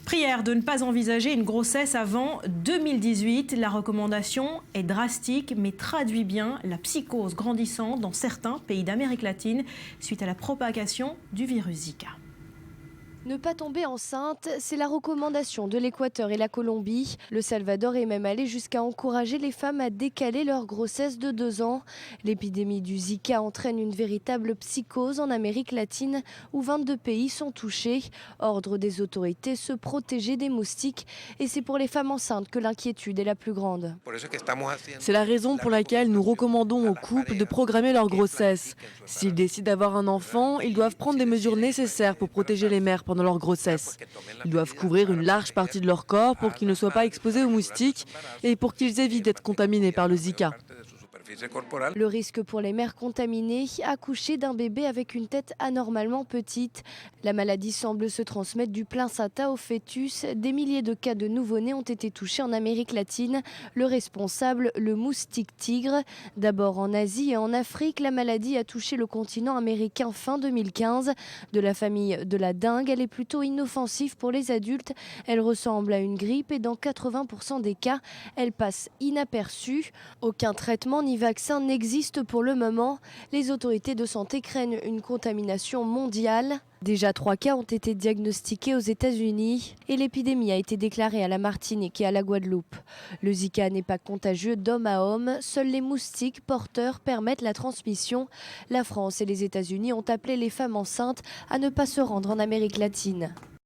Prière de ne pas envisager une grossesse avant 2018. La recommandation est drastique mais traduit bien la psychose grandissante dans certains pays d'Amérique latine suite à la propagation du virus Zika. Ne pas tomber enceinte, c'est la recommandation de l'Équateur et la Colombie. Le Salvador est même allé jusqu'à encourager les femmes à décaler leur grossesse de 2 ans. L'épidémie du Zika entraîne une véritable psychose en Amérique latine où 22 pays sont touchés. Ordre des autorités, se protéger des moustiques. Et c'est pour les femmes enceintes que l'inquiétude est la plus grande. C'est la raison pour laquelle nous recommandons aux couples de programmer leur grossesse. S'ils décident d'avoir un enfant, ils doivent prendre les mesures nécessaires pour protéger les mères pendant leur grossesse. Ils doivent couvrir une large partie de leur corps pour qu'ils ne soient pas exposés aux moustiques et pour qu'ils évitent d'être contaminés par le Zika. Le risque pour les mères contaminées, accoucher d'un bébé avec une tête anormalement petite. La maladie semble se transmettre du placenta au fœtus. Des milliers de cas de nouveau-nés ont été touchés en Amérique latine. Le responsable, le moustique tigre. D'abord en Asie et en Afrique, la maladie a touché le continent américain fin 2015. De la famille de la dengue, elle est plutôt inoffensive pour les adultes. Elle ressemble à une grippe et dans 80% des cas, elle passe inaperçue. Aucun traitement ni vaccin n'existe pour le moment. Les autorités de santé craignent une contamination mondiale. Déjà 3 cas ont été diagnostiqués aux États-Unis et l'épidémie a été déclarée à la Martinique et à la Guadeloupe. Le Zika n'est pas contagieux d'homme à homme. Seuls les moustiques porteurs permettent la transmission. La France et les États-Unis ont appelé les femmes enceintes à ne pas se rendre en Amérique latine.